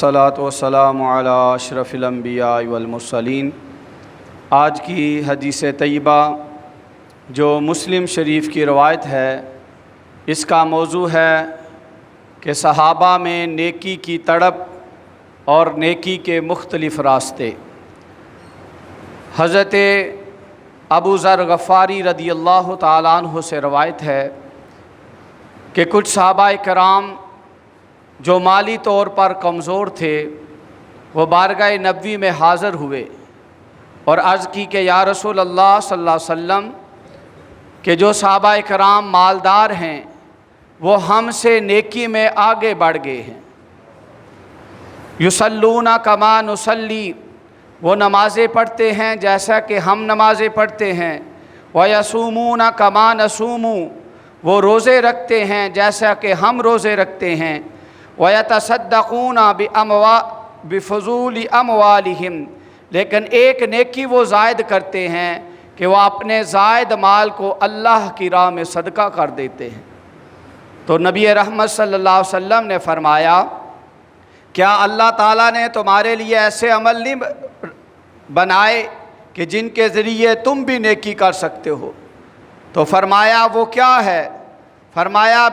والصلاة والسلام علی اشرف الانبیاء والمرسلین۔ آج کی حدیث طیبہ جو مسلم شریف کی روایت ہے، اس کا موضوع ہے کہ صحابہ میں نیکی کی تڑپ اور نیکی کے مختلف راستے۔ حضرت ابو ذر غفاری رضی اللہ تعالیٰ عنہ سے روایت ہے کہ کچھ صحابہ کرام جو مالی طور پر کمزور تھے، وہ بارگاہ نبوی میں حاضر ہوئے اور عرض کی کہ یا رسول اللہ صلی اللہ علیہ وسلم کہ جو صحابہ کرام مالدار ہیں وہ ہم سے نیکی میں آگے بڑھ گئے ہیں۔ یصلون کما نصلی، وہ نمازیں پڑھتے ہیں جیسا کہ ہم نمازیں پڑھتے ہیں۔ ویصومون کما نصوم، وہ روزے رکھتے ہیں جیسا کہ ہم روزے رکھتے ہیں۔ وَيَتَصَدَّقُونَ بِفُضُولِ أَمْوَالِهِمْ، لیکن ایک نیکی وہ زائد کرتے ہیں کہ وہ اپنے زائد مال کو اللہ کی راہ میں صدقہ کر دیتے ہیں۔ تو نبی رحمت صلی اللہ علیہ وسلم نے فرمایا، کیا اللہ تعالیٰ نے تمہارے لیے ایسے عمل نہیں بنائے کہ جن کے ذریعے تم بھی نیکی کر سکتے ہو؟ تو فرمایا وہ کیا ہے؟ فرمایا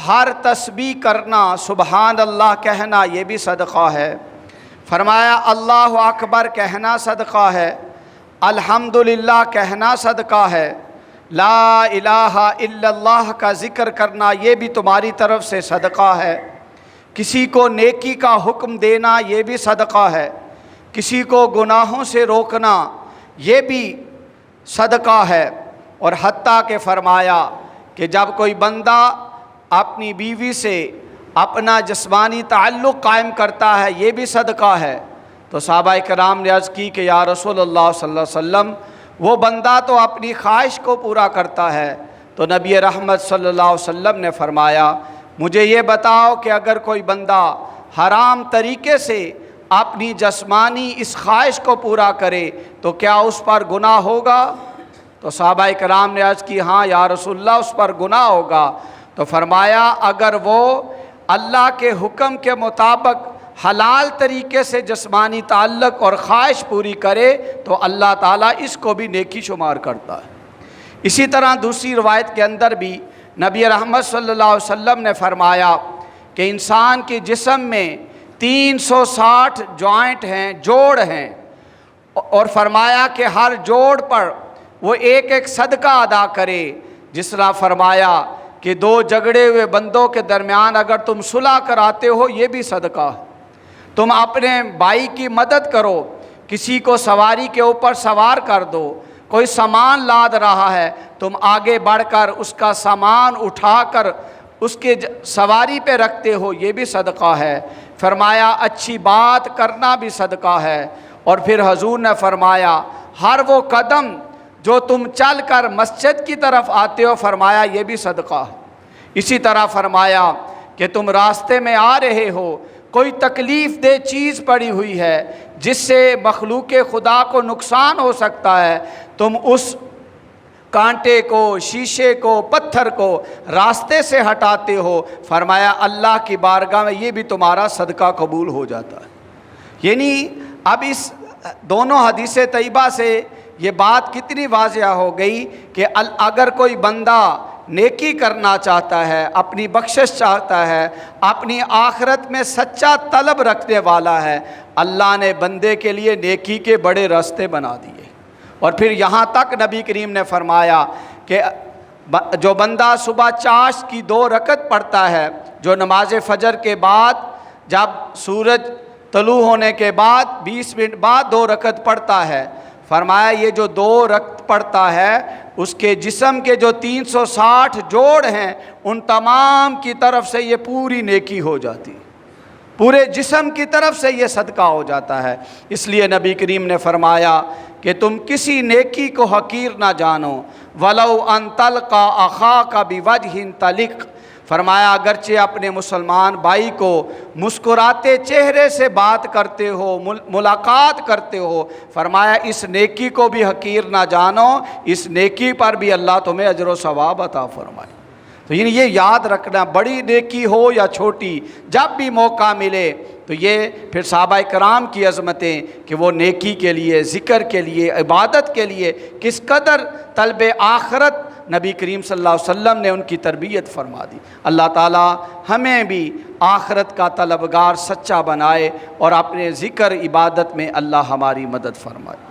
ہر تسبیح کرنا، سبحان اللہ کہنا، یہ بھی صدقہ ہے۔ فرمایا اللہ اکبر کہنا صدقہ ہے، الحمدللہ کہنا صدقہ ہے، لا الہ الا اللہ کا ذکر کرنا یہ بھی تمہاری طرف سے صدقہ ہے، کسی کو نیکی کا حکم دینا یہ بھی صدقہ ہے، کسی کو گناہوں سے روکنا یہ بھی صدقہ ہے۔ اور حتیٰ کہ فرمایا کہ جب کوئی بندہ اپنی بیوی سے اپنا جسمانی تعلق قائم کرتا ہے یہ بھی صدقہ ہے۔ تو صحابہ کرام نے عرض کی کہ یا رسول اللہ صلی اللہ علیہ وسلم وہ بندہ تو اپنی خواہش کو پورا کرتا ہے۔ تو نبی رحمت صلی اللہ علیہ وسلم نے فرمایا مجھے یہ بتاؤ کہ اگر کوئی بندہ حرام طریقے سے اپنی جسمانی اس خواہش کو پورا کرے تو کیا اس پر گناہ ہوگا؟ تو صحابہ کرام نے عرض کی ہاں یا رسول اللہ اس پر گناہ ہوگا۔ تو فرمایا اگر وہ اللہ کے حکم کے مطابق حلال طریقے سے جسمانی تعلق اور خواہش پوری کرے تو اللہ تعالیٰ اس کو بھی نیکی شمار کرتا ہے۔ اسی طرح دوسری روایت کے اندر بھی نبی رحمت صلی اللہ علیہ وسلم نے فرمایا کہ انسان کے جسم میں 360 جوائنٹ ہیں، جوڑ ہیں، اور فرمایا کہ ہر جوڑ پر وہ ایک ایک صدقہ ادا کرے۔ جس طرح فرمایا کہ دو جھگڑے ہوئے بندوں کے درمیان اگر تم صلح کراتے ہو یہ بھی صدقہ ہے، تم اپنے بھائی کی مدد کرو، کسی کو سواری کے اوپر سوار کر دو، کوئی سامان لاد رہا ہے تم آگے بڑھ کر اس کا سامان اٹھا کر اس کے سواری پہ رکھتے ہو یہ بھی صدقہ ہے۔ فرمایا اچھی بات کرنا بھی صدقہ ہے۔ اور پھر حضور نے فرمایا ہر وہ قدم جو تم چل کر مسجد کی طرف آتے ہو فرمایا یہ بھی صدقہ ہے۔ اسی طرح فرمایا کہ تم راستے میں آ رہے ہو، کوئی تکلیف دہ چیز پڑی ہوئی ہے جس سے مخلوق خدا کو نقصان ہو سکتا ہے، تم اس کانٹے کو، شیشے کو، پتھر کو راستے سے ہٹاتے ہو، فرمایا اللہ کی بارگاہ میں یہ بھی تمہارا صدقہ قبول ہو جاتا ہے۔ یعنی اب اس دونوں حدیث طیبہ سے یہ بات کتنی واضح ہو گئی کہ اگر کوئی بندہ نیکی کرنا چاہتا ہے، اپنی بخشش چاہتا ہے، اپنی آخرت میں سچا طلب رکھنے والا ہے، اللہ نے بندے کے لیے نیکی کے بڑے راستے بنا دیے۔ اور پھر یہاں تک نبی کریم نے فرمایا کہ جو بندہ صبح چاشت کی 2 رکعت پڑھتا ہے، جو نماز فجر کے بعد جب سورج طلوع ہونے کے بعد 20 منٹ بعد 2 رکعت پڑھتا ہے، فرمایا یہ جو 2 رکعت پڑھتا ہے اس کے جسم کے جو 360 جوڑ ہیں ان تمام کی طرف سے یہ پوری نیکی ہو جاتی، پورے جسم کی طرف سے یہ صدقہ ہو جاتا ہے۔ اس لیے نبی کریم نے فرمایا کہ تم کسی نیکی کو حقیر نہ جانو، وَلَوْ أَن تَلْقَى أَخَاكَ بِوَجْهٍ طَلِقٍ، فرمایا اگرچہ اپنے مسلمان بھائی کو مسکراتے چہرے سے بات کرتے ہو، ملاقات کرتے ہو، فرمایا اس نیکی کو بھی حقیر نہ جانو، اس نیکی پر بھی اللہ تمہیں اجر و ثواب عطا فرمائے۔ تو یہ یاد رکھنا، بڑی نیکی ہو یا چھوٹی، جب بھی موقع ملے تو یہ پھر صحابہ کرام کی عظمتیں کہ وہ نیکی کے لیے، ذکر کے لیے، عبادت کے لیے کس قدر طلب آخرت نبی کریم صلی اللہ علیہ وسلم نے ان کی تربیت فرما دی۔ اللہ تعالی ہمیں بھی آخرت کا طلبگار سچا بنائے اور اپنے ذکر عبادت میں اللہ ہماری مدد فرمائے۔